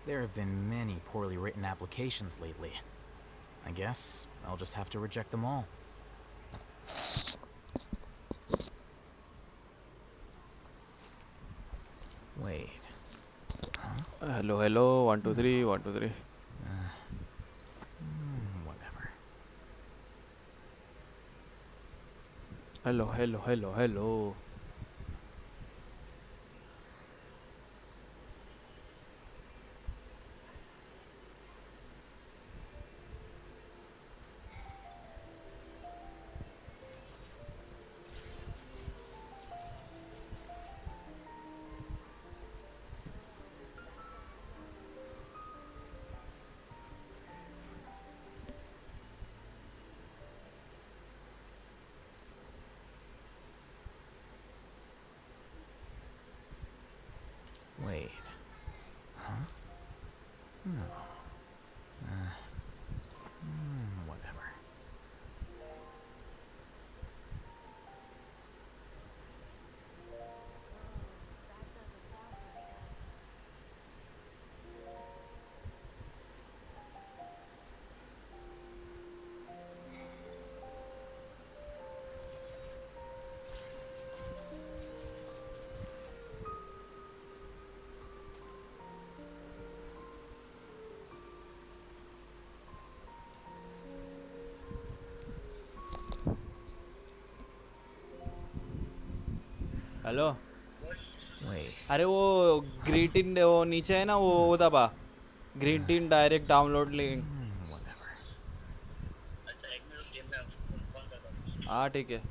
There have been many poorly written applications lately. I guess I'll just have to reject them all. Wait. Huh? Hello, hello. 1 2 3 1 2 3. Whatever. Hello, hello, hello, hello. Wait. Huh? No. Whatever. Hello. Wait. अरे वो green tin वो नीचे है ना वो दबा. Green tin direct download link. Whatever. हाँ ठीक है.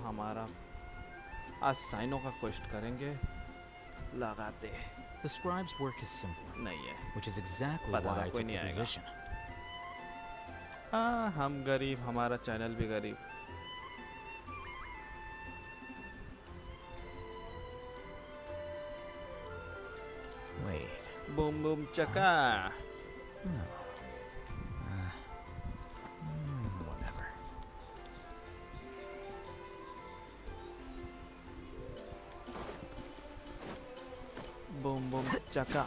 हमारा आज साइनों का क्वेश्चन करेंगे. लगाते. The scribe's work is simple, नहीं है. which is exactly पता why था I कोई took नहीं the आएगा. position. हाँ हम गरीब हमारा चैनल भी गरीब. Wait. बूम बूम चका. No. Whatever. बूम बूम चका.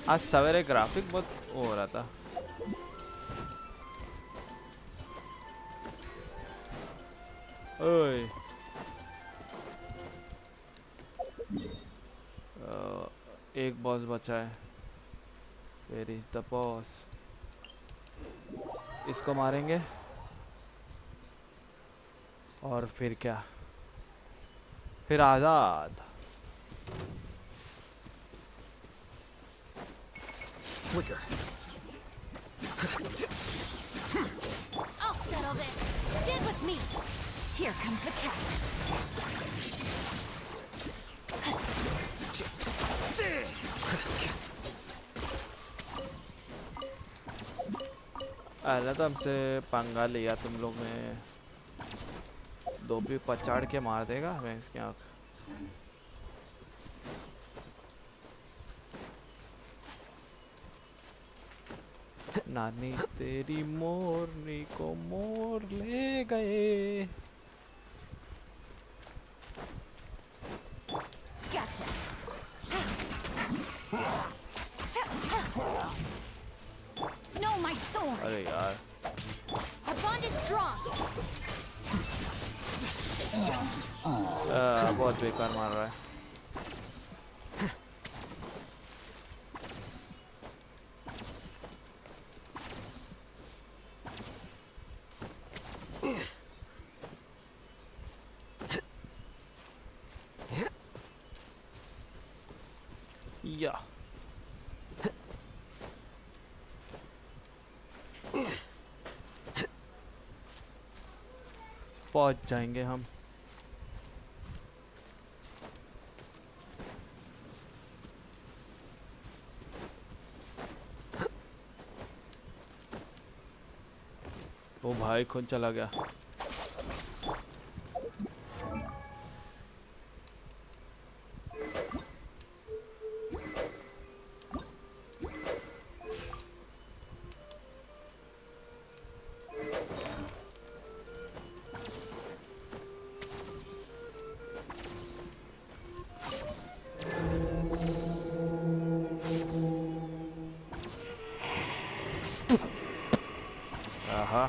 आज सवेरे ग्राफिक बहुत हो रहा था. ओए. एक बॉस बचा है. Where is the boss? इसको मारेंगे. और फिर क्या? फिर आजाद. Flicker. I'll settle this. Stand with me. Here comes the catch. अरे तो हमसे पंगा लिया तुम लोग ने. दो भी पचाड़ के मार देगा हमें इसकी आँख. नानी तेरी मोरनी को मोर ले गए. Gotcha. No, my sword. अरे यार. Our bond is strong. बहुत बेकार मार रहा है. या पहुंच जाएंगे हम. वो भाई खुद चला गया. आहा,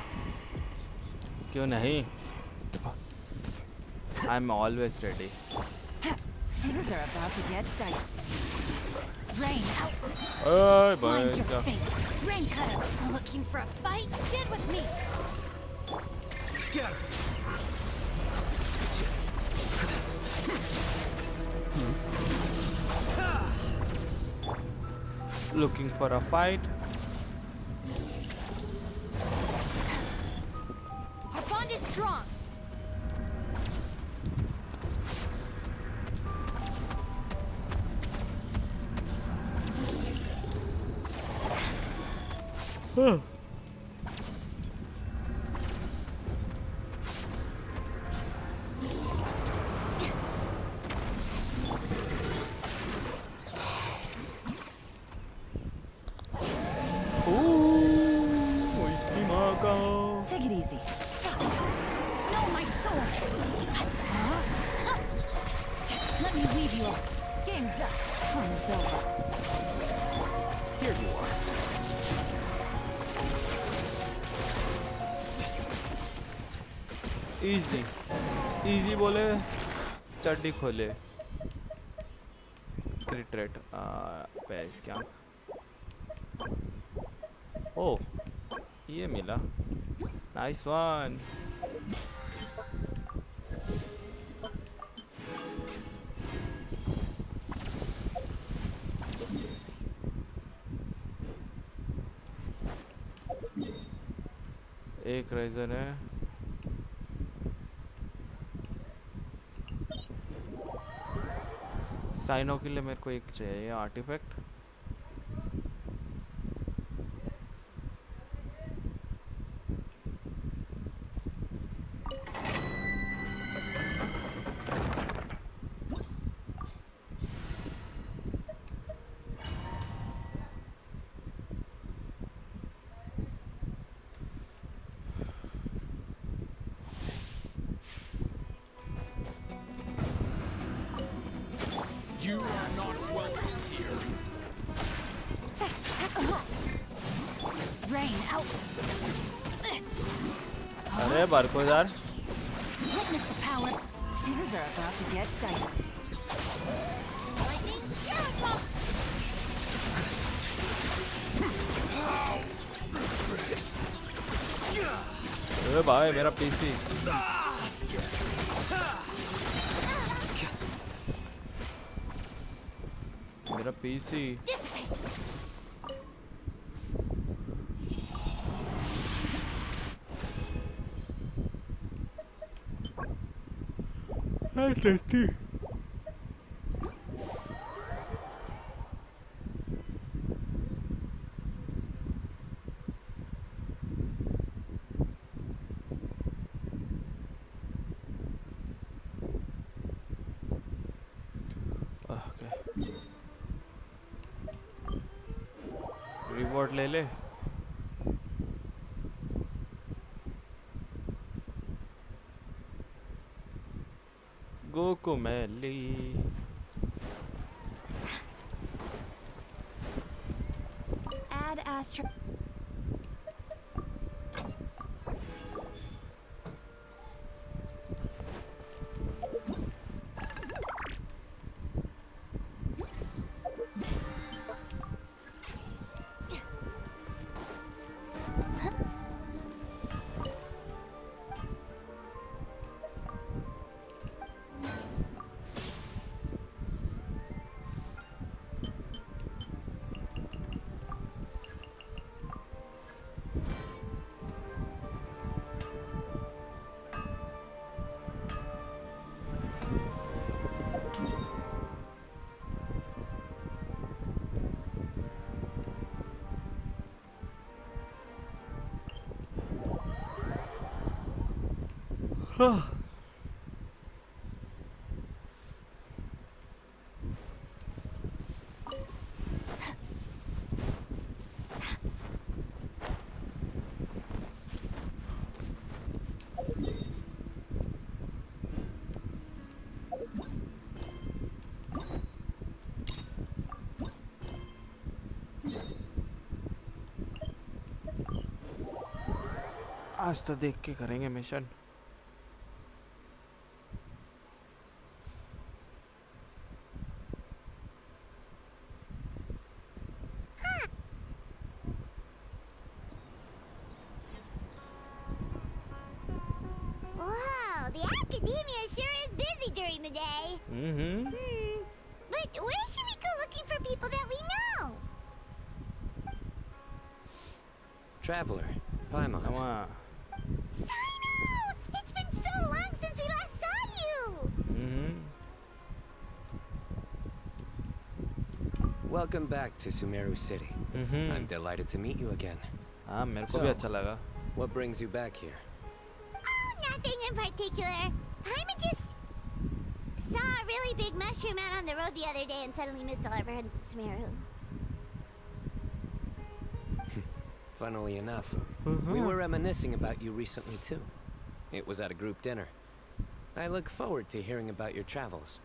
क्यों नहीं? I'm always ready. Things are about to get dicey. Rain out. ओए भाई Mine's your क्या? fate. Rain cutter. Looking for a fight? Stand with me. Scatter! Looking for a fight? Our bond is strong. इसकी माँ का Take it easy. No, my sword. Let me weave you up. Game's up. Fun's over. Here you are. Easy easy बोले चड्डी खोले क्रिट rate पैस क्या ओ ये मिला नाइस वन एक रेजर है साइनों के लिए मेरे को एक चाहिए artefact You are not welcome here. Rain out. अरे बारकोदार Witness the power. Things are about to get dicey. Lightning Cherub! अरे भाई मेरा पीसी मेरा पीसी Dissipate. रिवॉर्ड ले ले गोकुमेली Add Astra. आज तो देख के करेंगे mission. Wow, the academia sure is busy during the day. But where should we go looking for people that we know? Traveler, Paimon. Come on. Sino! It's been so long since we last saw you! Welcome back to Sumeru City. I'm delighted to meet you again. हाँ मेरे को भी So- अच्छा लगा. What brings you back here? Oh, nothing in particular. Paimon just saw a really big mushroom out on the road the other day and suddenly missed all our friends at Sumeru. Funnily enough, we were reminiscing about you recently too. It was at a group dinner. I look forward to hearing about your travels.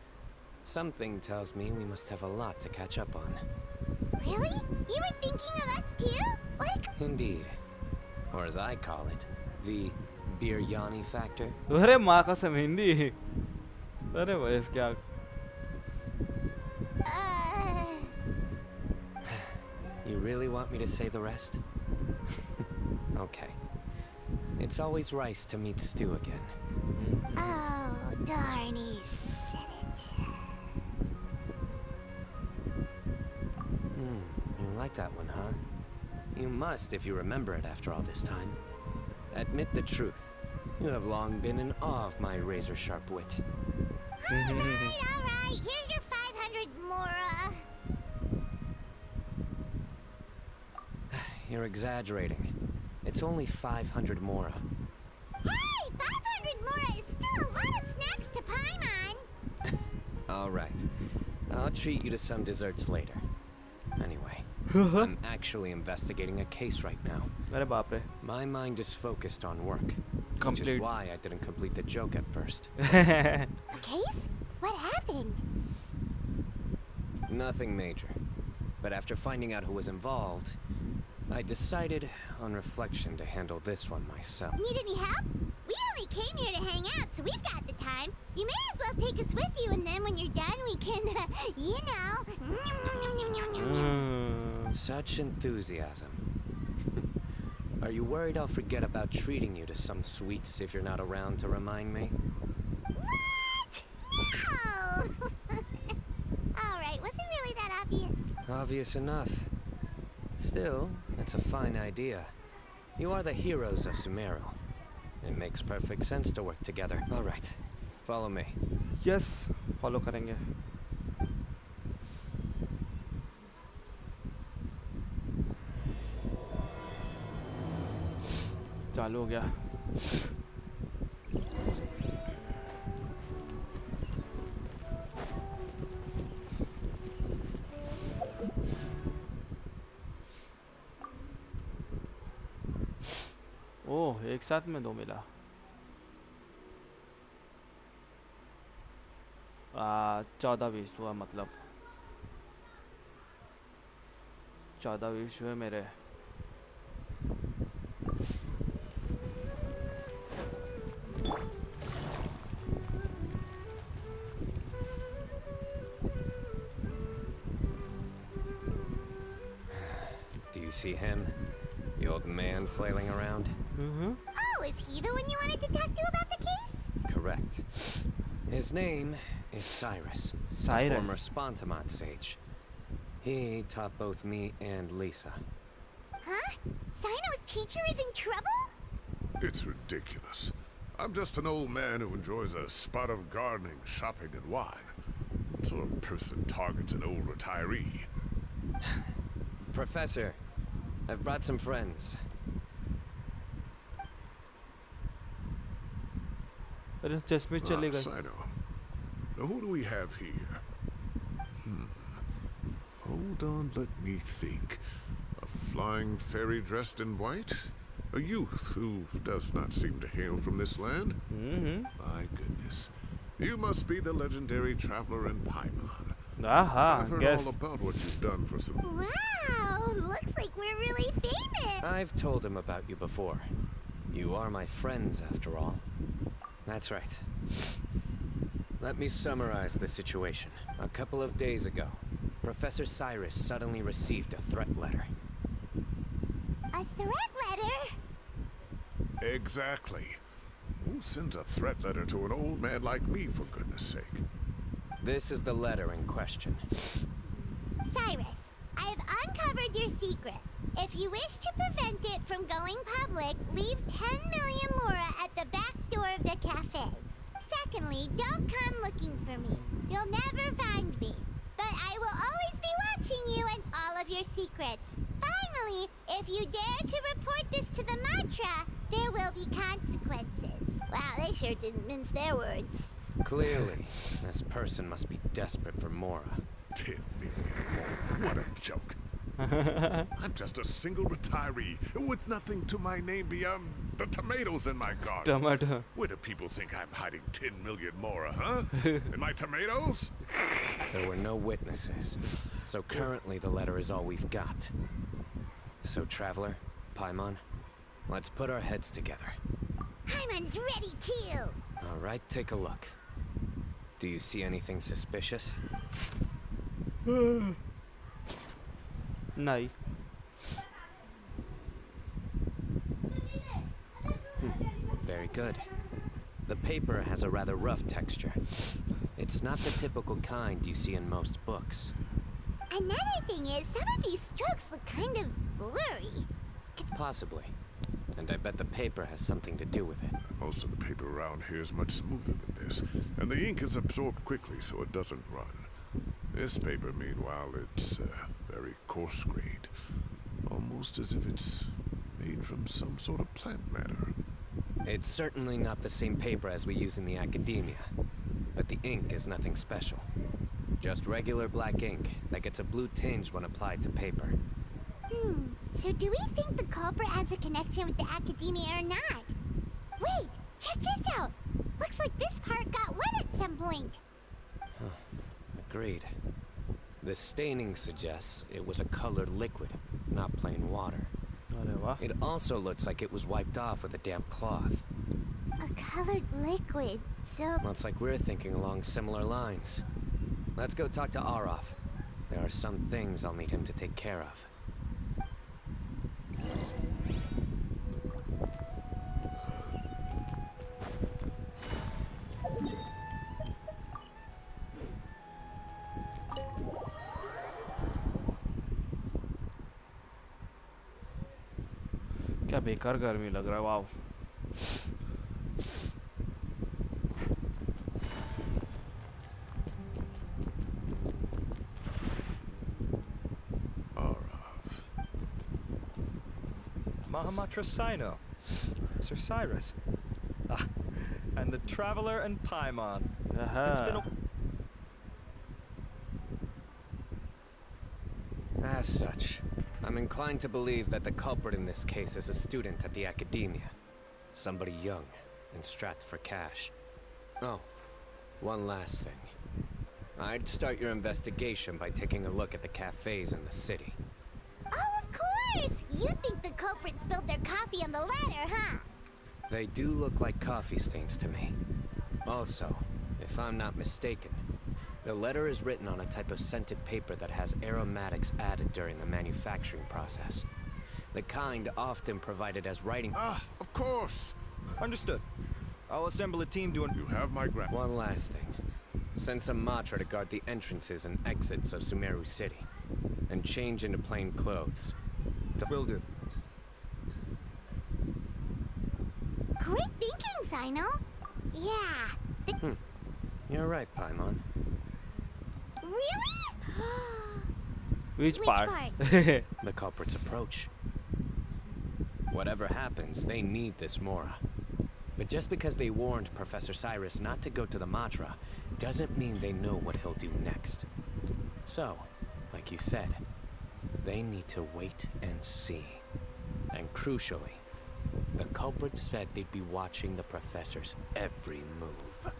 Something tells me we must have a lot to catch up on. Really? You were thinking of us too? What? Indeed. Or as I call it, the biryani factor. अरे माँ कसम हिंदी. अरे भाई इस क्या? You really want me to say the rest? Okay. It's always rice to meet Stu again. Oh, darn, he said it. You like that one, huh? You must if you remember it after all this time. Admit the truth. You have long been in awe of my razor-sharp wit. All right. Here's your 500 Mora. You're exaggerating. It's only 500 Mora. Hey, 500 Mora is still a lot of snacks to Paimon. All right. I'll treat you to some desserts later. Anyway, I'm actually investigating a case right now. अरे बाप रे. My mind is focused on work. Which Complete. is why I didn't complete the joke at first. A case? What happened? Nothing major. But after finding out who was involved, I decided, on reflection, to handle this one myself. Need any help? We only came here to hang out, so we've got the time. You may as well take us with you, and then when you're done, we can, you know. Such enthusiasm. Are you worried I'll forget about treating you to some sweets if you're not around to remind me? What? No! All right, was it really that obvious? Obvious enough. Still, it's a fine idea. You are the heroes of Sumeru. It makes perfect sense to work together. All right, follow me. Yes, follow करेंगे. चालू हो गया. ओह एक साथ में 2 मिला. 14-20 हुआ मतलब 14-20 हुए मेरे. Do you see him? The old man flailing around? Oh, is he the one you wanted to talk to about the case? Correct. His name is Cyrus. Cyrus. Former Spontamont sage. He taught both me and Lisa. Huh? Sino's teacher is in trouble? It's ridiculous. I'm just an old man who enjoys a spot of gardening, shopping, and wine. What sort of person targets an old retiree? Professor, I've brought some friends. अरे चश्मे चले गए. Sino. Now who do we have here? Hold on, let me think. A flying fairy dressed in white? A youth who does not seem to hail from this land? My goodness. You must be the legendary traveler in Paimon. I've heard guess. all about what you've done for some... Wow, looks like we're really famous. I've told him about you before. You are my friends, after all. That's right. Let me summarize the situation. A couple of days ago, Professor Cyrus suddenly received a threat letter. A threat letter? Exactly. Who sends a threat letter to an old man like me, for goodness sake? This is the letter in question. Cyrus, I have uncovered your secret. If you wish to prevent it from going public, leave 10 million mora at the back door of the cafe. Secondly, don't come looking for me. You'll never find me. But I will always be watching you and all of your secrets. Finally, if you dare to report this to the mantra, there will be consequences. Wow, they sure didn't mince their words. Clearly, this person must be desperate for Mora. 10 million more. What a joke. I'm just a single retiree with nothing to my name beyond the tomatoes in my garden. Tomato. Where do people think I'm hiding 10 million more, huh? In my tomatoes? There were no witnesses, so currently the letter is all we've got. So, Traveler, Paimon, let's put our heads together. Paimon's ready too. All right, take a look. Do you see anything suspicious? नहीं. Very good. The paper has a rather rough texture. It's not the typical kind you see in most books. Another thing is, some of these strokes look kind of blurry. Possibly. And I bet the paper has something to do with it. Most of the paper around here is much smoother than this, and the ink is absorbed quickly so it doesn't run. This paper, meanwhile, it's very coarse-grained, almost as if it's made from some sort of plant matter. It's certainly not the same paper as we use in the academia, but the ink is nothing special. Just regular black ink that gets a blue tinge when applied to paper. So do we think the culprit has a connection with the academia or not? Wait, check this out. Looks like this part got wet at some point. Agreed. The staining suggests it was a colored liquid, not plain water. अरे वाह. It also looks like it was wiped off with a damp cloth. A colored liquid, so... Looks like we're thinking along similar lines. Let's go talk to Arof. There are some things I'll need him to take care of. क्या बेकार गर्मी लग रहा है. वाव. Mahamatra Sino, Sir Cyrus, and the Traveler and Paimon. It's been a... As such, I'm inclined to believe that the culprit in this case is a student at the academia. Somebody young and strapped for cash. Oh, one last thing. I'd start your investigation by taking a look at the cafes in the city. Oh, of course! You think the culprit spilled their coffee on the ladder, huh? They do look like coffee stains to me. Also, if I'm not mistaken, the letter is written on a type of scented paper that has aromatics added during the manufacturing process. The kind often provided as writing... Ah, of course! Understood. I'll assemble a team to... You have my One last thing. Send some Matra to guard the entrances and exits of Sumeru City. And change into plain clothes. Will do. Great thinking, Sino. Yeah, but... You're right, Paimon. Really? Which part? The culprits approach. Whatever happens, they need this Mora. But just because they warned Professor Cyrus not to go to the Matra, doesn't mean they know what he'll do next. So, like you said, they need to wait and see. And crucially, the culprits said they'd be watching the professor's every move.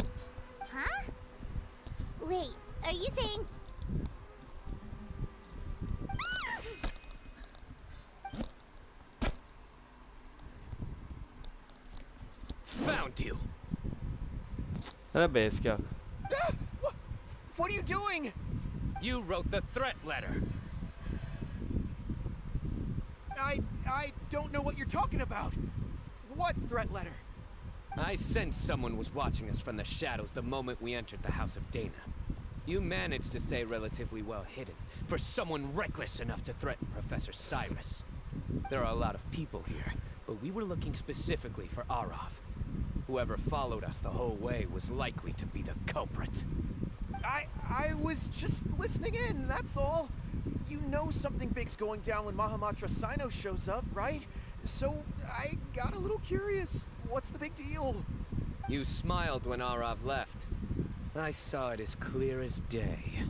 Huh? Wait, are you saying... found you. अरे base क्या? What are you doing? You wrote the threat letter. I don't know what you're talking about. What threat letter? I sensed someone was watching us from the shadows the moment we entered the House of Dana. You managed to stay relatively well hidden for someone reckless enough to threaten Professor Cyrus. There are a lot of people here, but we were looking specifically for Arav. Whoever followed us the whole way was likely to be the culprit. I was just listening in, that's all. You know something big's going down when Mahamatra Sino shows up, right? So I got a little curious. What's the big deal? You smiled when Arav left. I saw it as clear as day.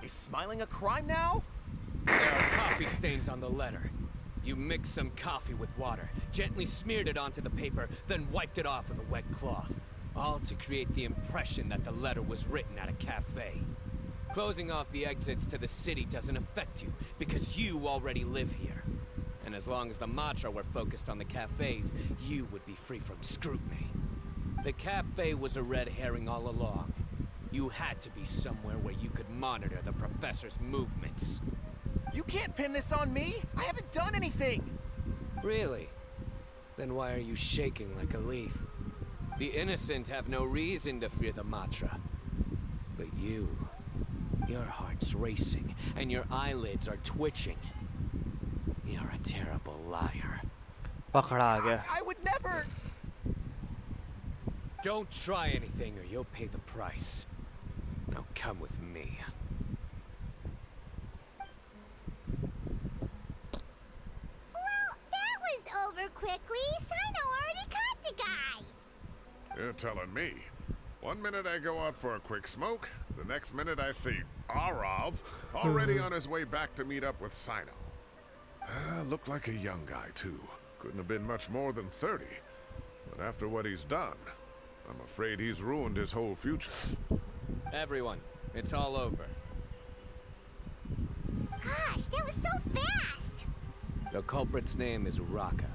Is smiling a crime now? There are coffee stains on the letter. You mixed some coffee with water, gently smeared it onto the paper, then wiped it off with a wet cloth. All to create the impression that the letter was written at a cafe. Closing off the exits to the city doesn't affect you, because you already live here. And as long as the Matra were focused on the cafes, you would be free from scrutiny. The cafe was a red herring all along. You had to be somewhere where you could monitor the professor's movements. You can't pin this on me! I haven't done anything! Really? Then why are you shaking like a leaf? The innocent have no reason to fear the Matra. But you... your heart's racing, and your eyelids are twitching. You're a terrible liar. पकड़ा गया. I would never... Don't try anything or you'll pay the price. Now come with me. Well, that was over quickly. Sino already caught the guy. You're telling me. One minute I go out for a quick smoke, the next minute I see Arav already on his way back to meet up with Sino. Looked like a young guy, too. Couldn't have been much more than 30. But after what he's done, I'm afraid he's ruined his whole future. Everyone, it's all over. Gosh, that was so fast. The culprit's name is Raka,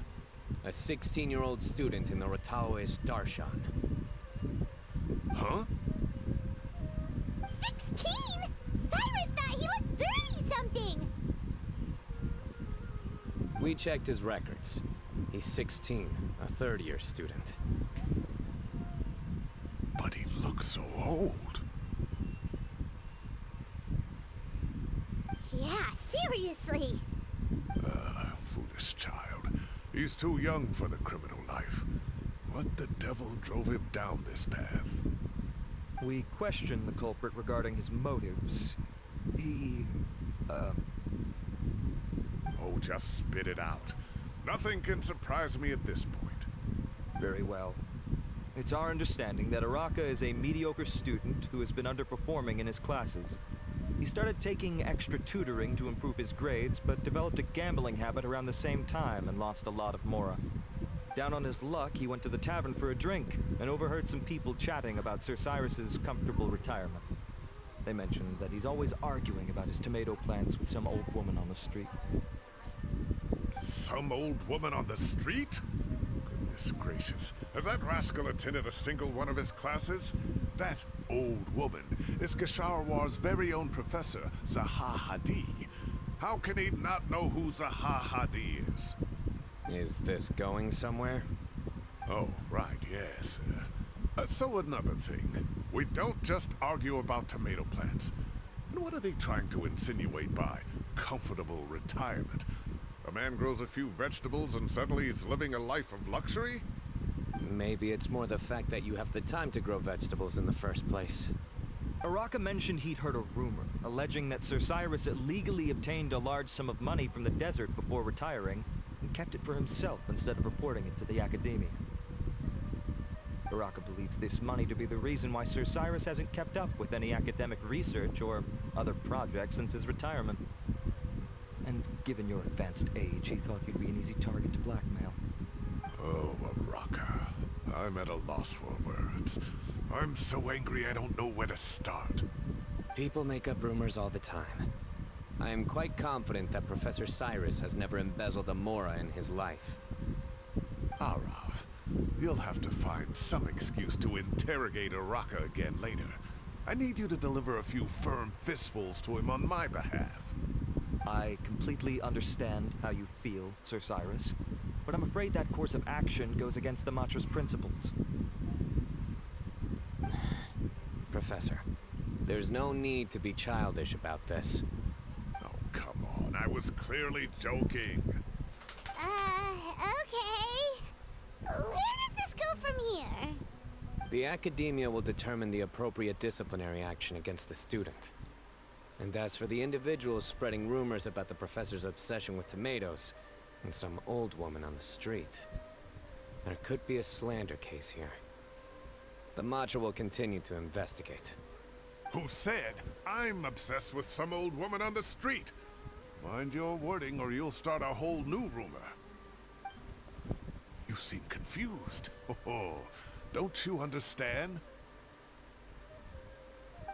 a 16-year-old student in the Rataoist Darshan. Huh? 16? Cyrus thought he looked 30-something. We checked his records. He's 16, a third-year student. But he looks so old. Yeah, seriously. Foolish child. He's too young for the criminal life. What the devil drove him down this path? We questioned the culprit regarding his motives. He, Oh, just spit it out. Nothing can surprise me at this point. Very well. It's our understanding that Araka is a mediocre student who has been underperforming in his classes. He started taking extra tutoring to improve his grades, but developed a gambling habit around the same time and lost a lot of mora. Down on his luck, he went to the tavern for a drink and overheard some people chatting about Sir Cyrus's comfortable retirement. They mentioned that he's always arguing about his tomato plants with some old woman on the street. Some old woman on the street? Goodness gracious. Has that rascal attended a single one of his classes? That old woman is Gasharwar's very own professor, Zaha Hadi. How can he not know who Zaha Hadi is? Is this going somewhere? Oh, right, yes. So another thing. We don't just argue about tomato plants. And what are they trying to insinuate by comfortable retirement? A man grows a few vegetables and suddenly he's living a life of luxury? Maybe it's more the fact that you have the time to grow vegetables in the first place. Araka mentioned he'd heard a rumor, alleging that Sir Cyrus illegally obtained a large sum of money from the desert before retiring, and kept it for himself instead of reporting it to the academia. Araka believes this money to be the reason why Sir Cyrus hasn't kept up with any academic research or other projects since his retirement. And given your advanced age, he thought you'd be an easy target to blackmail. Oh, Araka. I'm at a loss for words. I'm so angry I don't know where to start. People make up rumors all the time. I am quite confident that Professor Cyrus has never embezzled a Mora in his life. Arav, you'll have to find some excuse to interrogate Araka again later. I need you to deliver a few firm fistfuls to him on my behalf. I completely understand how you feel, Sir Cyrus, but I'm afraid that course of action goes against the Matra's principles. Professor, there's no need to be childish about this. Oh, come on. I was clearly joking. Okay. Where does this go from here? The Academia will determine the appropriate disciplinary action against the student. And as for the individuals spreading rumors about the professor's obsession with tomatoes and some old woman on the street, there could be a slander case here. The Matra will continue to investigate. Who said I'm obsessed with some old woman on the street? Mind your wording or you'll start a whole new rumor. You seem confused. Oh, don't you understand?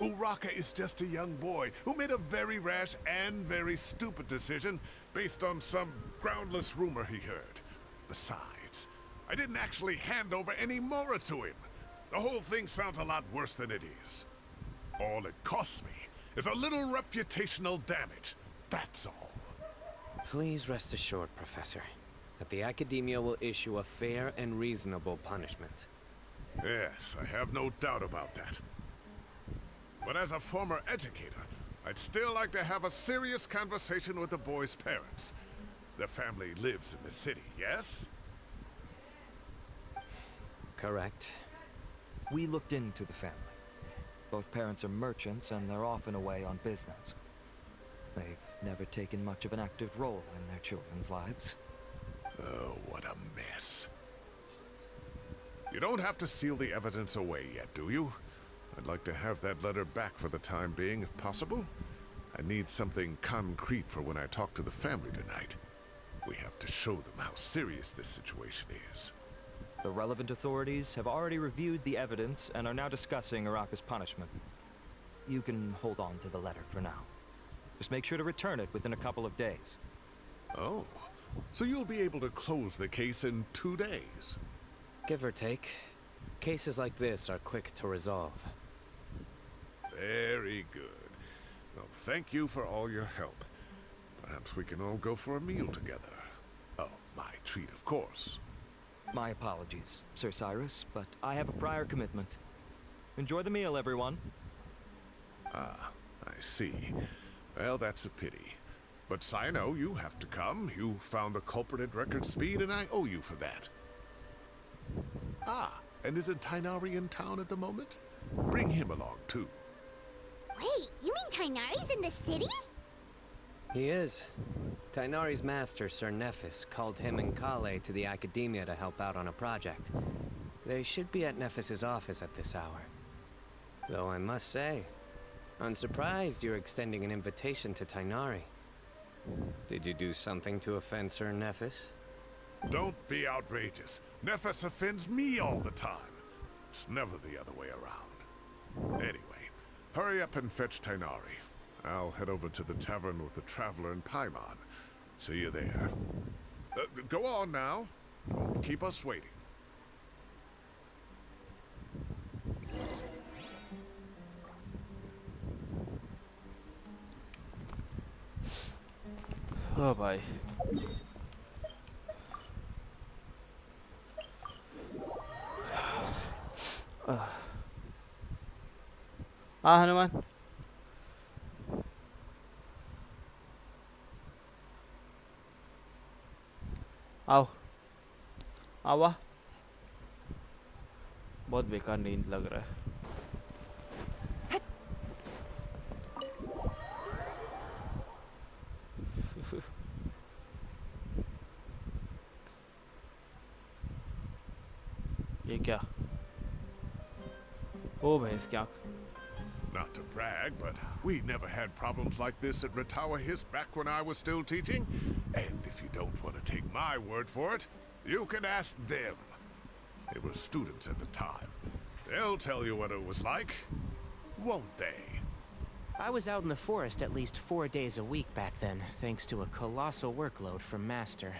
Uraka is just a young boy who made a very rash and very stupid decision based on some groundless rumor he heard. Besides, I didn't actually hand over any Mora to him. The whole thing sounds a lot worse than it is. All it costs me is a little reputational damage. That's all. Please rest assured, Professor, that the Academia will issue a fair and reasonable punishment. Yes, I have no doubt about that. But as a former educator, I'd still like to have a serious conversation with the boy's parents. Their family lives in the city, yes? Correct. We looked into the family. Both parents are merchants and they're often away on business. They've never taken much of an active role in their children's lives. Oh, what a mess. You don't have to seal the evidence away yet, do you? I'd like to have that letter back for the time being, if possible. I need something concrete for when I talk to the family tonight. We have to show them how serious this situation is. The relevant authorities have already reviewed the evidence and are now discussing Araka's punishment. You can hold on to the letter for now. Just make sure to return it within a couple of days. Oh, so you'll be able to close the case in 2 days? Give or take. Cases like this are quick to resolve. Very good. Well, thank you for all your help. Perhaps we can all go for a meal together. Oh, my treat, of course. My apologies, Sir Cyrus, but I have a prior commitment. Enjoy the meal, everyone. Ah, I see. Well, that's a pity. But Sino, you have to come. You found the culprit at record speed, and I owe you for that. Ah, and isn't Tainari in town at the moment? Bring him along, too. Wait, you mean Tainari's in the city? He is. Tainari's master, Sir Nephis, called him and Kale to the Academia to help out on a project. They should be at Nephis's office at this hour. Though I must say, I'm surprised you're extending an invitation to Tainari. Did you do something to offend Sir Nephis? Don't be outrageous. Nephis offends me all the time. It's never the other way around. Anyway, hurry up and fetch Tainari. I'll head over to the tavern with the Traveler and Paimon. See you there. Go on now. Don't keep us waiting. Oh भाई हाँ हनुमान आओ आओ वाह बहुत बेकार नींद लग रहा है ये क्या ओ भैंस की आँख Not to brag, but we never had problems like this at Ratawa Hiss back when I was still teaching. And if you don't want to take my word for it, you can ask them. They were students at the time. They'll tell you what it was like, won't they? I was out in the forest at least 4 days a week back then, thanks to a colossal workload from Master.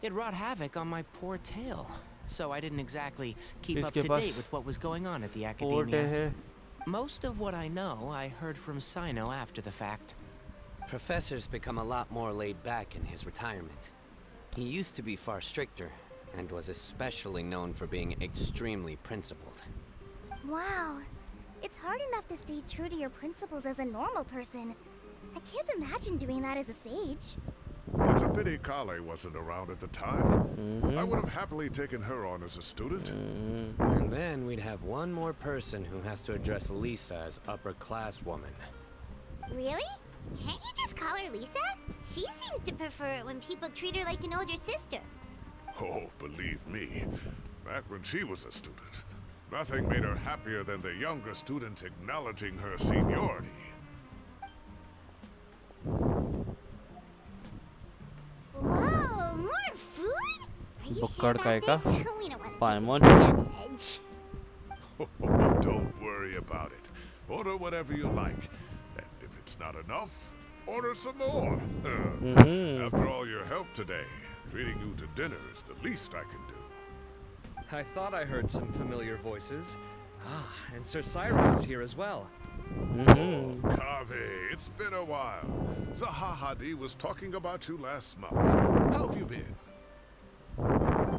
It wrought havoc on my poor tail, so I didn't exactly keep up to date with what was going on at the academia. Most of what I know, I heard from Sino after the fact. Professor's become a lot more laid back in his retirement. He used to be far stricter, and was especially known for being extremely principled. Wow. It's hard enough to stay true to your principles as a normal person. I can't imagine doing that as a sage. It's a pity Kale wasn't around at the time. I would have happily taken her on as a student. And then we'd have one more person who has to address Lisa as upper-class woman. Really? Can't you just call her Lisa? She seems to prefer it when people treat her like an older sister. Oh, believe me, back when she was a student, nothing made her happier than the younger students acknowledging her seniority. Whoa, more food? Are you sure Bukkad about kai ka? this? We don't want to Paimon. damage. Don't worry about it. Order whatever you like. And if it's not enough, order some more. After all your help today, treating you to dinner is the least I can do. I thought I heard some familiar voices. Ah, and Sir Cyrus is here as well. Oh, Kaveh, it's been a while. Zahahadi was talking about you last month. How have you been?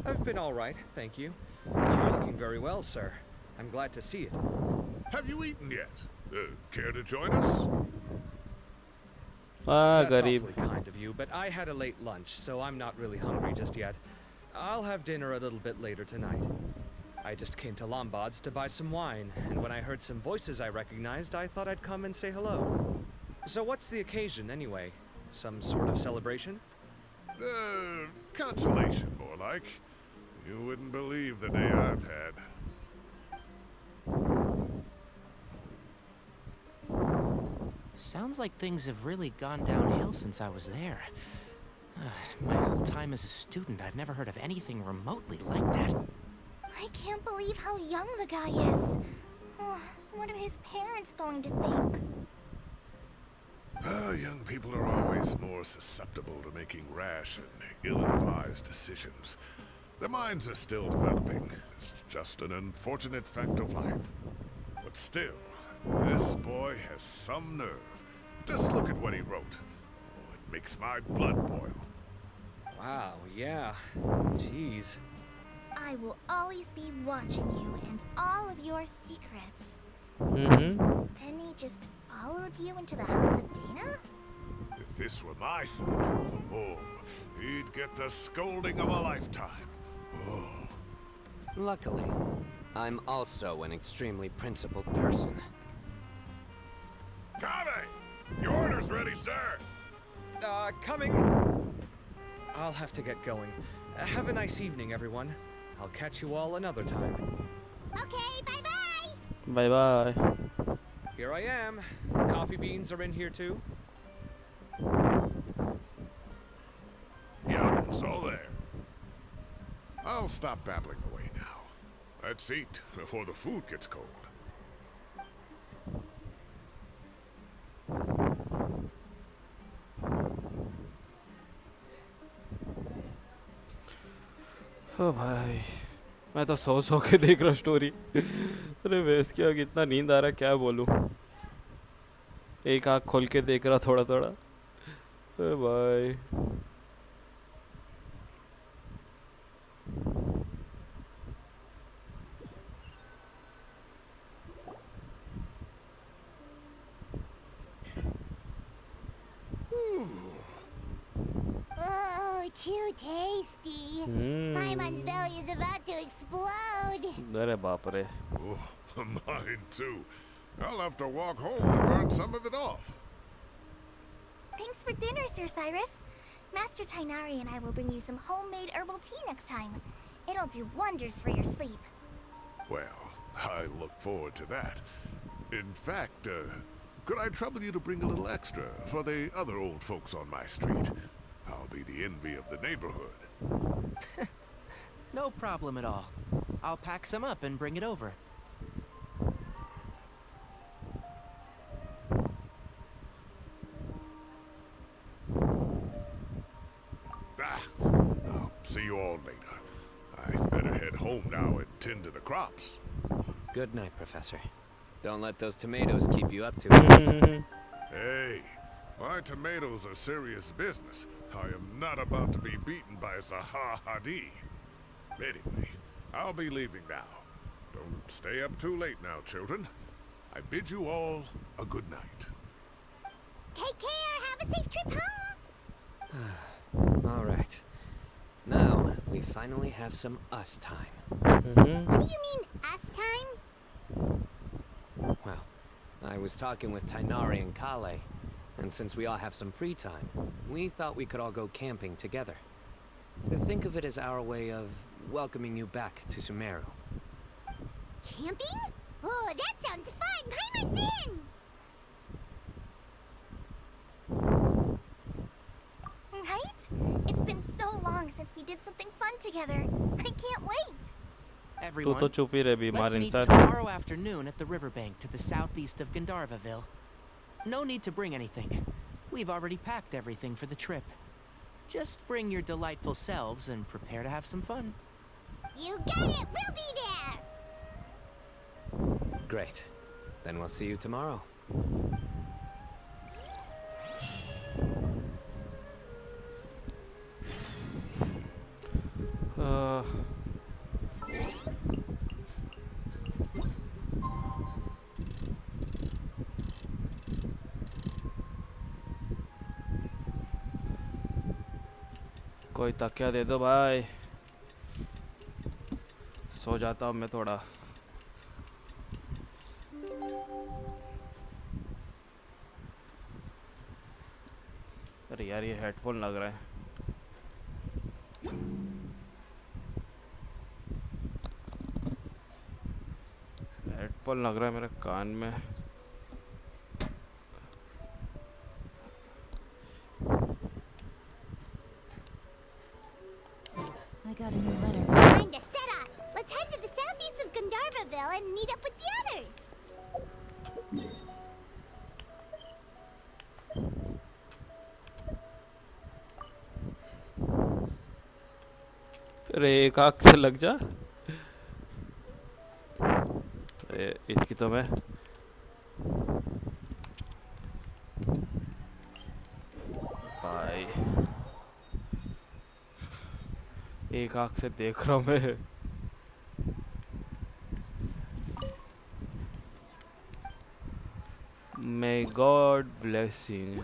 I've been all right, thank you. You're looking very well, sir. I'm glad to see it. Have you eaten yet? Care to join us? Ah, That's garib. awfully kind of you, but I had a late lunch, so I'm not really hungry just yet. I'll have dinner a little bit later tonight. I just came to Lombard's to buy some wine, and when I heard some voices I recognized, I thought I'd come and say hello. So what's the occasion, anyway? Some sort of celebration? Consolation, more like. You wouldn't believe the day I've had. Sounds like things have really gone downhill since I was there. My whole time as a student, I've never heard of anything remotely like that. I can't believe how young the guy is. Oh, what are his parents going to think? Young people are always more susceptible to making rash and ill-advised decisions. Their minds are still developing. It's just an unfortunate fact of life. But still, this boy has some nerve. Just look at what he wrote. Oh, it makes my blood boil. Wow, yeah. Jeez. I will always be watching you and all of your secrets. Then he just followed you into the house of Dana? If this were my son, oh, he'd get the scolding of a lifetime. Oh. Luckily, I'm also an extremely principled person. Kaveh! Your order's ready, sir! Coming. I'll have to get going. Have a nice evening, everyone. I'll catch you all another time. Okay, bye-bye! Bye-bye. Here I am. Coffee beans are in here too. Yeah, it's all there. I'll stop babbling away now. Let's eat before the food gets cold. ओ भाई मैं तो सो के देख रहा story अरे waste क्या कितना नींद आ रहा क्या बोलूं एक आँख खोल के देख रहा थोड़ा थोड़ा ओ भाई Oh, too tasty. Paimon's belly is about to explode. अरे बाप रे Oh, mine too. I'll have to walk home to burn some of it off. Thanks for dinner, Sir Cyrus. Master Tainari and I will bring you some homemade herbal tea next time. It'll do wonders for your sleep. Well, I look forward to that. In fact, could I trouble you to bring a little extra for the other old folks on my street? I'll be the envy of the neighborhood. No problem at all. I'll pack some up and bring it over. I'll see you all later. I better head home now and tend to the crops. Good night, Professor. Don't let those tomatoes keep you up to it. Hey, my tomatoes are serious business. I am not about to be beaten by Zaha Hadi. Anyway, I'll be leaving now. Don't stay up too late now, children. I bid you all a good night. Take care. Have a safe trip home. All right. Now, we finally have some us time. What do you mean, us time? Well, I was talking with Tainari and Kale, and since we all have some free time, we thought we could all go camping together. Think of it as our way of welcoming you back to Sumeru. Camping? Oh, that sounds fun. Pirates in! Right? It's been so long since we did something fun together. I can't wait. तू तो चुप ही रह बीमार Let's meet इंसान. tomorrow afternoon at the riverbank to the southeast of Gandharvaville. No need to bring anything. We've already packed everything for the trip. Just bring your delightful selves and prepare to have some fun. You got it. We'll be there. Great. Then we'll see you tomorrow. कोई तकिया दे दो भाई. सो जाता हूँ मैं थोड़ा. अरे यार ये हेडफोन लग रहा है. हेडफोन लग रहा है मेरे कान में. I got a new letter. Time to set off. Let's head to the southeast of Gandharvaville and meet up with the others. अरे एक आँख से लग जा. अरे इसकी तो मैं भाई एक आँख से देख रहा हूँ मैं. May God bless you.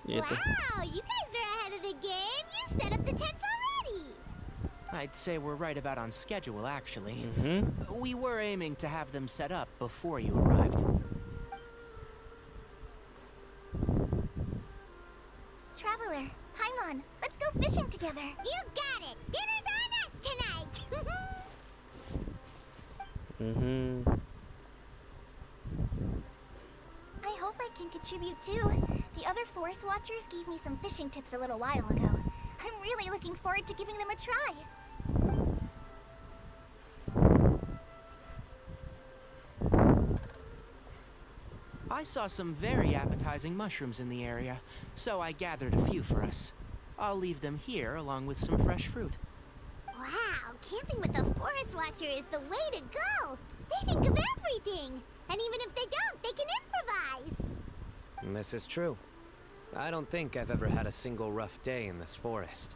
ये तो Wow, you guys are ahead of the game. You set up the tents already. I'd say we're right about on schedule, actually. Mhm. We were aiming to have them set up before you arrived. Traveler, Paimon, let's go fishing together. You got it. Dinner's on us tonight. Mhm. I hope I can contribute too. The other forest watchers gave me some fishing tips a little while ago. I'm really looking forward to giving them a try. I saw some very appetizing mushrooms in the area, so I gathered a few for us. I'll leave them here along with some fresh fruit. Wow, camping with a forest watcher is the way to go. They think of everything. And even if they don't, they can improvise. This is true. I don't think I've ever had a single rough day in this forest.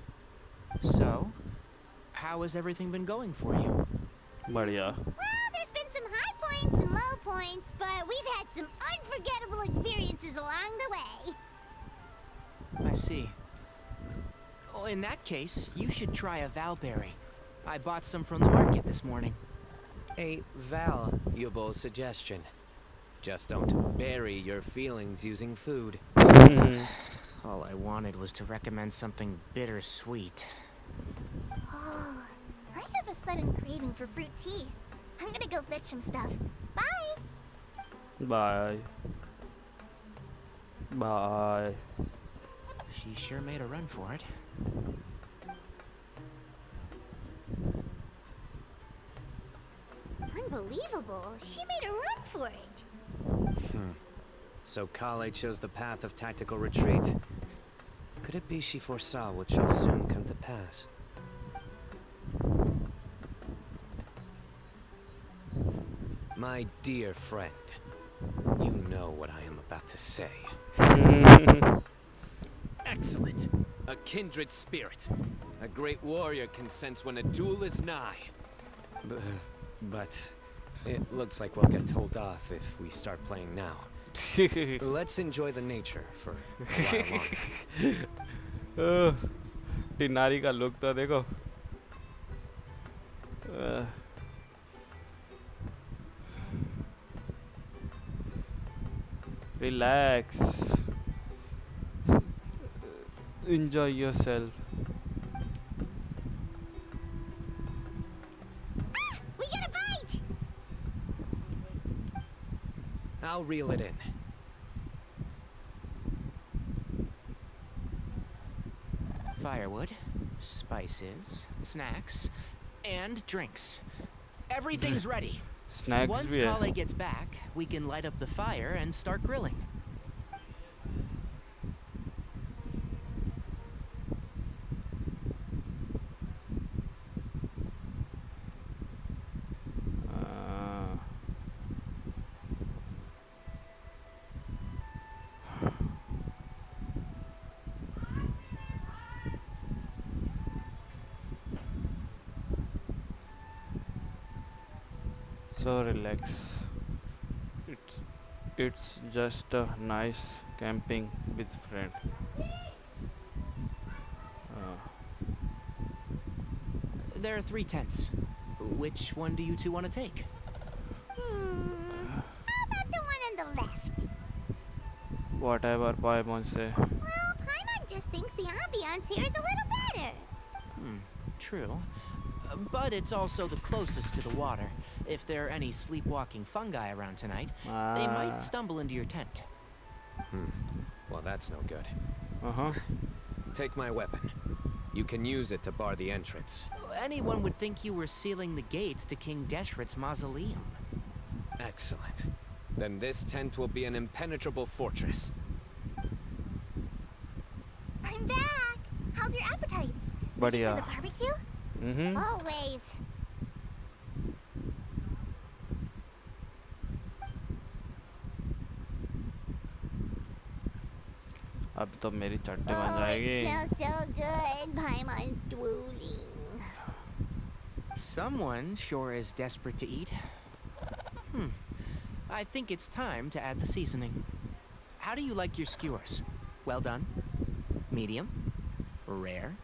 So, how has everything been going for you? बढ़िया. Well, there's been some high points and low points, but we've had some unforgettable experiences along the way. I see. Oh, in that case, you should try a valberry. I bought some from the market this morning. A valuable suggestion. Just don't bury your feelings using food. All I wanted was to recommend something bittersweet. Oh, I have a sudden craving for fruit tea. I'm gonna go fetch some stuff. Bye! Bye. Bye. She sure made a run for it. unbelievable. She made a run for it. So Kale chose the path of tactical retreat. Could it be she foresaw what shall soon come to pass? My dear friend, you know what I am about to say. Excellent! A kindred spirit. A great warrior can sense when a duel is nigh. But it looks like we'll get told off if we start playing now. Let's enjoy the nature for a while longer. टिनारी का look तो देखो. Relax. Enjoy yourself. We got a bite! I'll reel it in. Firewood, spices, snacks, and drinks. Everything's ready. Snacks Once भी है. Kale gets back, we can light up the fire and start grilling. So relax. It's just a nice camping with friend. There are 3 tents. Which one do you two want to take? How about the one on the left? Whatever Paimon say. Well, Paimon just thinks the ambiance here is a little better. True. But it's also the closest to the water. If there are any sleepwalking fungi around tonight, they might stumble into your tent. Well, that's no good. Take my weapon. You can use it to bar the entrance. Anyone would think you were sealing the gates to King Deshret's mausoleum. Excellent. Then this tent will be an impenetrable fortress. I'm back! How's your appetites? बढ़िया. For the barbecue? Always. अब तो मेरी चट्टी बन It जाएगी. smells so good. Paimon's drooling. Someone sure is desperate to eat. I think it's time to add the seasoning. How do you like your skewers? Well done? Medium? Rare?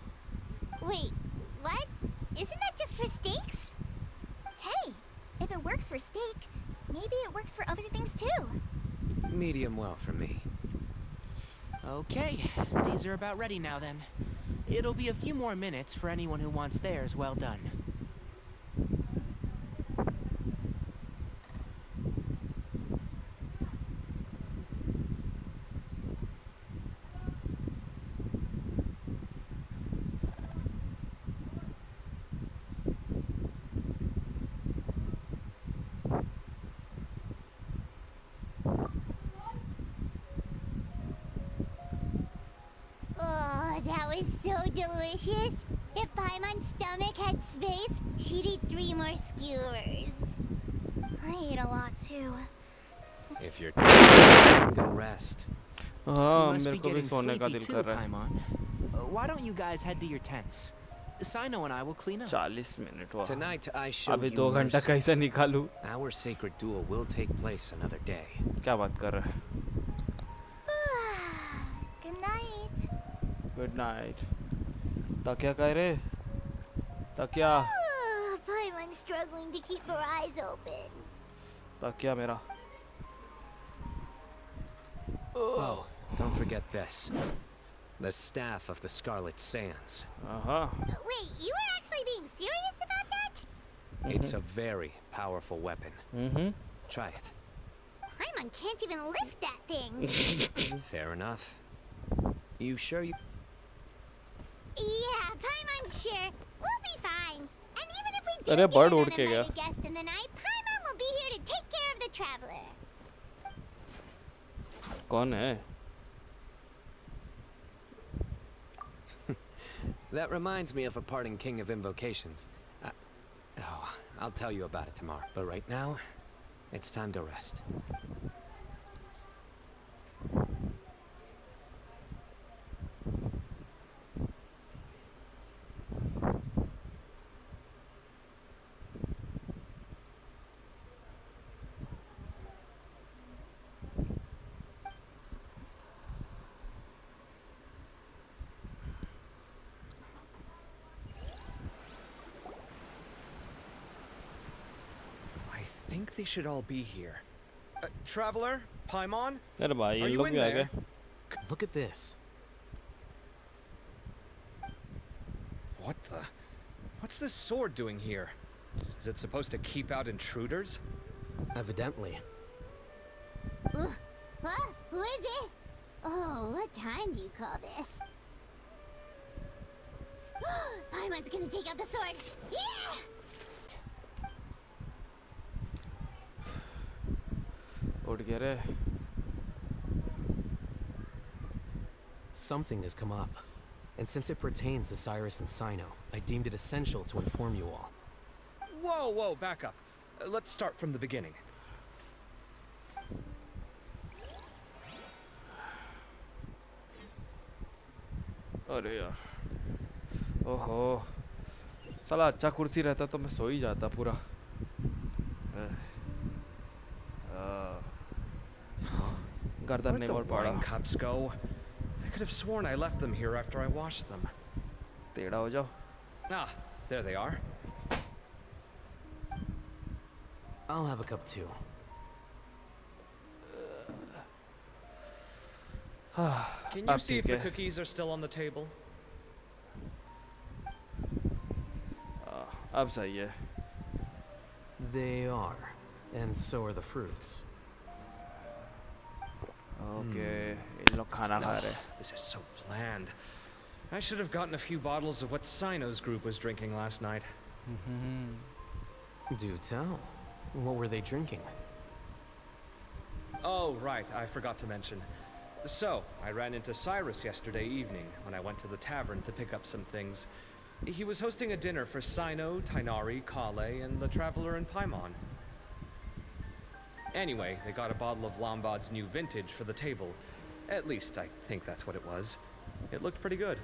Wait, what? Isn't that just for steaks? Hey, if it works for steak, maybe it works for other things too. Medium well for me. Okay, these are about ready now then. It'll be a few more minutes for anyone who wants theirs well done. Oh, that was so delicious. If Paimon's stomach had space, she'd eat 3 more skewers. I ate a lot too. If you're tired, go rest. हाँ You must मेरे be को भी getting सोने का sleepy दिल too, कर रहा है. Paimon. Why don't you guys head to your tents? Sino and I will clean up. 40 minute हुआ. Tonight I show अभी you 2 घंटा mercy. कैसे निकालूं? Our sacred duel will take place another day. क्या बात कर रहा है? Good night. Good night. तकिया कह रहे? तकिया. Oh, Paimon's struggling to keep her eyes open. तकिया मेरा. Oh, don't forget this. The staff of the Scarlet Sands. Wait, you were actually being serious about that? It's a very powerful weapon. Try it. Paimon can't even lift that thing. Fair enough. You sure you... Yeah, Paimon's sure. We'll be fine. And even if we अरे do bird get उड़ an के गया. uninvited guest in the night, Paimon कौन है? That reminds me of a parting king of invocations. I'll tell you about it tomorrow. But right now, it's time to rest. I think they should all be here. Traveler, Paimon, अरे भाई are in you लोग in भी आ there? गए. Look at this. What's this sword doing here? Is it supposed to keep out intruders? Evidently. What? Who is it? Oh, what time do you call this? Paimon's gonna take out the sword. Yeah! उठ गया रे. Something has come up. And since it pertains to Cyrus and Sino, I deemed it essential to inform you all. Whoa, back up. Let's start from the beginning. अरे यार. ओहो. साला अच्छा कुर्सी रहता तो मैं सो ही जाता पूरा. गर्दन Where'd नहीं the मोड़ पड़ा. wine cups go? I could have sworn I left them here after I washed them. टेढ़ा हो जाओ. Ah, there they are. I'll have a cup too. Can you अब see if ठीक the है. cookies are still on the table? अब सही है. They are. And so are the fruits. Okay. इन लोग खाना खा रहे. This is so bland. I should have gotten a few bottles of what Sino's group was drinking last night. Do tell. What were they drinking? Oh, right, I forgot to mention. So, I ran into Cyrus yesterday evening when I went to the tavern to pick up some things. He was hosting a dinner for Sino, Tainari, Kale, and the Traveler and Paimon. Anyway, they got a bottle of Lombard's new vintage for the table. At least, I think that's what it was. It looked pretty good.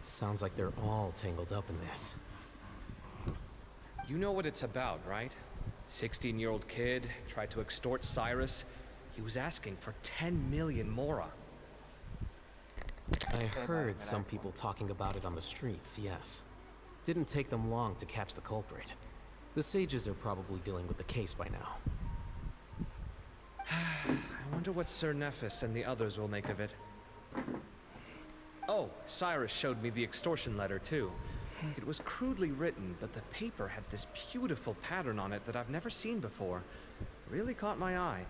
Sounds like they're all tangled up in this. You know what it's about, right? 16-year-old kid tried to extort Cyrus. He was asking for 10 million mora. I heard some people talking about it on the streets, yes. Didn't take them long to catch the culprit. The sages are probably dealing with the case by now. I wonder what Sir Nephis and the others will make of it. Oh, Cyrus showed me the extortion letter too. It was crudely written, but the paper had this beautiful pattern on it that I've never seen before. Really caught my eye.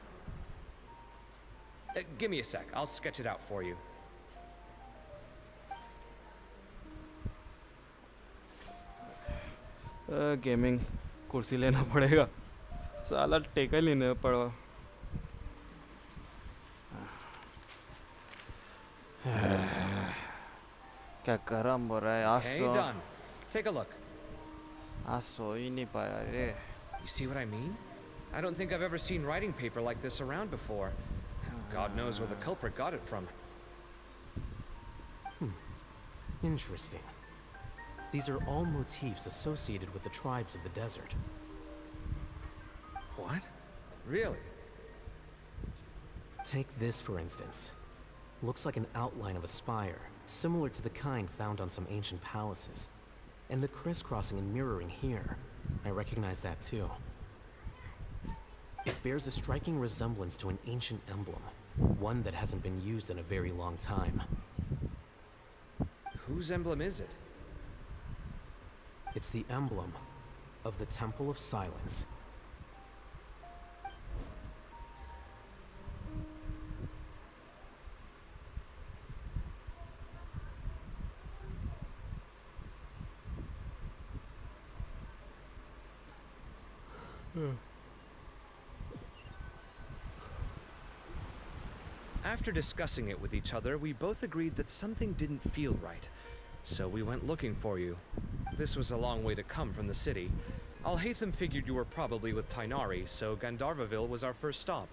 Give me a sec, I'll sketch it out for you. Gaming कुर्सी लेना पड़ेगा. साला टेका लेने पड़ा. क्या गरम हो रहा है. आज Okay, so done. Take a look. आज सो ही नहीं पाया रे. You see what I mean? I don't think I've ever seen writing paper like this around before. God knows where the culprit got it from. Interesting. These are all motifs associated with the tribes of the desert. What? Really? Take this, for instance. Looks like an outline of a spire, similar to the kind found on some ancient palaces. And the crisscrossing and mirroring here, I recognize that too. It bears a striking resemblance to an ancient emblem, one that hasn't been used in a very long time. Whose emblem is it? It's the emblem of the Temple of Silence. After discussing it with each other, we both agreed that something didn't feel right. So we went looking for you. This was a long way to come from the city. Alhaitham figured you were probably with Tainari, so Gandharvaville was our first stop.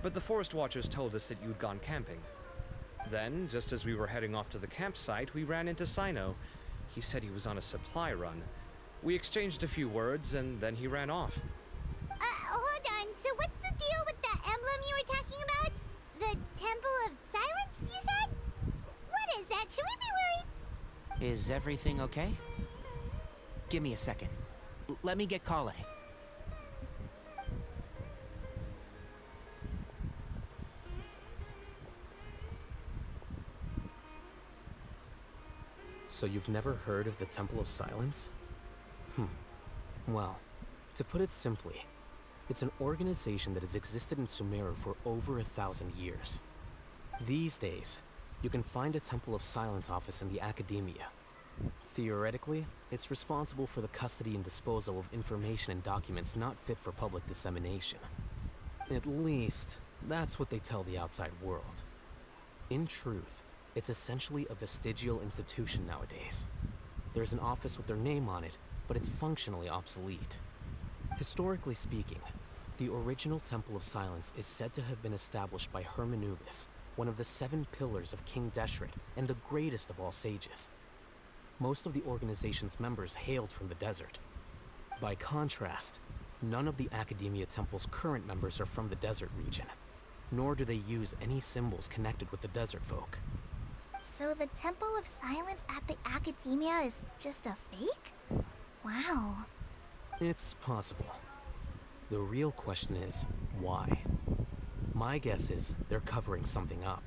But the Forest Watchers told us that you'd gone camping. Then, just as we were heading off to the campsite, we ran into Sino. He said he was on a supply run. We exchanged a few words, and then he ran off. Hold on. So what's the deal with that emblem you were talking about? The Temple of Silence, you said? What is that? Should we be worried? Is everything okay? Give me a second. Let me get Kale. So you've never heard of the Temple of Silence? Well, to put it simply, it's an organization that has existed in Sumeru for over 1,000 years. These days, you can find a Temple of Silence office in the academia. Theoretically, it's responsible for the custody and disposal of information and documents not fit for public dissemination. At least, that's what they tell the outside world. In truth, it's essentially a vestigial institution nowadays. There's an office with their name on it, but it's functionally obsolete. Historically speaking, the original Temple of Silence is said to have been established by Hermanubis, one of the 7 pillars of King Deshret and the greatest of all sages. Most of the organization's members hailed from the desert. By contrast, none of the Academia Temple's current members are from the desert region, nor do they use any symbols connected with the desert folk. So the Temple of Silence at the Academia is just a fake? Wow. It's possible. The real question is, why? My guess is they're covering something up.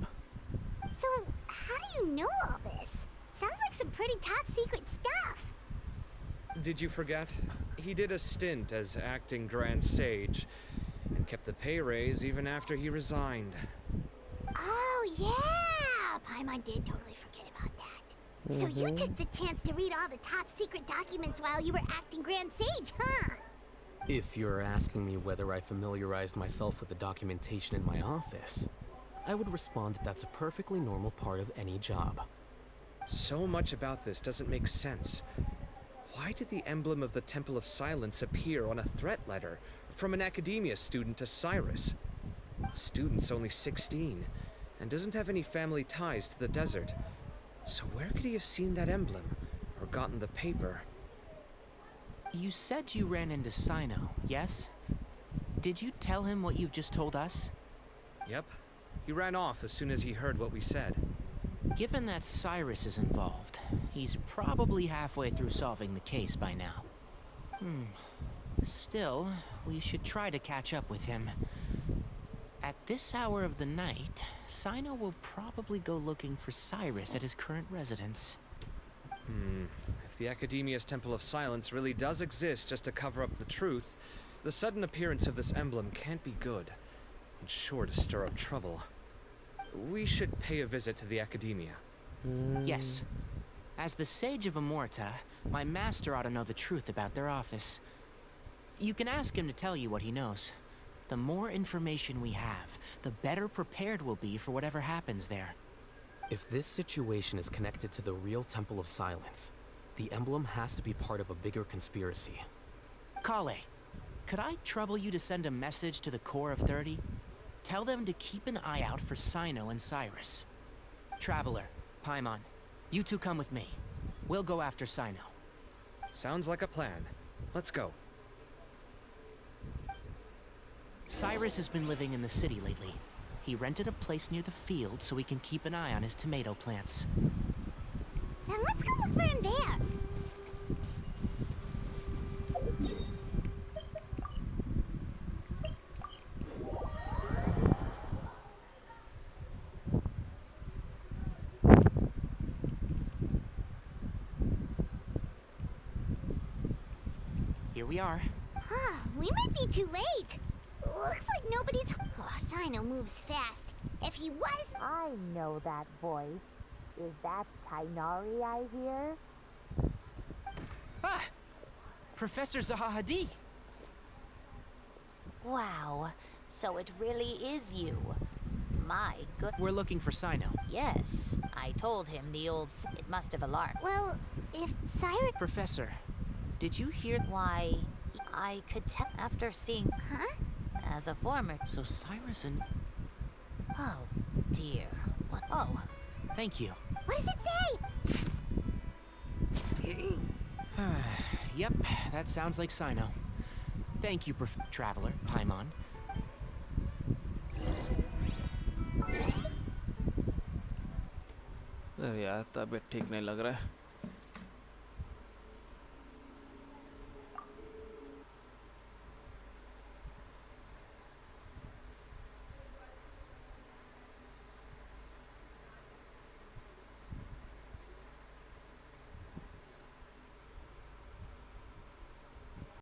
So, how do you know all this? Sounds like some pretty top secret stuff. Did you forget? He did a stint as acting Grand Sage, and kept the pay raise even after he resigned. Oh, yeah! Paimon did totally forget about that. So you took the chance to read all the top secret documents while you were acting Grand Sage, huh? If you're asking me whether I familiarized myself with the documentation in my office, I would respond that that's a perfectly normal part of any job. So much about this doesn't make sense. Why did the emblem of the Temple of Silence appear on a threat letter from an academia student to Cyrus? The student's only 16 and doesn't have any family ties to the desert. So where could he have seen that emblem or gotten the paper? You said you ran into Sino, yes? Did you tell him what you've just told us? Yep. He ran off as soon as he heard what we said. Given that Cyrus is involved, he's probably halfway through solving the case by now. Still, we should try to catch up with him. At this hour of the night, Sino will probably go looking for Cyrus at his current residence. If the Academia's Temple of Silence really does exist just to cover up the truth, the sudden appearance of this emblem can't be good. It's sure to stir up trouble. We should pay a visit to the Academia. Yes. As the Sage of Amorta, my master ought to know the truth about their office. You can ask him to tell you what he knows. The more information we have, the better prepared we'll be for whatever happens there. If this situation is connected to the real Temple of Silence, the emblem has to be part of a bigger conspiracy. Kale, could I trouble you to send a message to the Core of 30? Tell them to keep an eye out for Sino and Cyrus. Traveler, Paimon, you two come with me. We'll go after Sino. Sounds like a plan. Let's go. Cyrus has been living in the city lately. He rented a place near the field so we can keep an eye on his tomato plants. Then let's go look for him there. Here we are. Huh, we might be too late. Looks like nobody's... Oh, Sino moves fast. If he was... I know that voice. Is that Tainari I hear? Ah! Professor Zahahadi! Wow, so it really is you. My good. We're looking for Sino. Yes, I told him the old. It must have alarmed. Well, if Cyrus... Professor, did you hear? Why, I could tell after seeing. Huh? As a former. So Cyrus and... Oh, dear. What? Oh. Thank you. What does it say? Yep, that sounds like Sino. Thank you, Traveler, Paimon. अरे यार तबीयत ठीक नहीं लग रहा है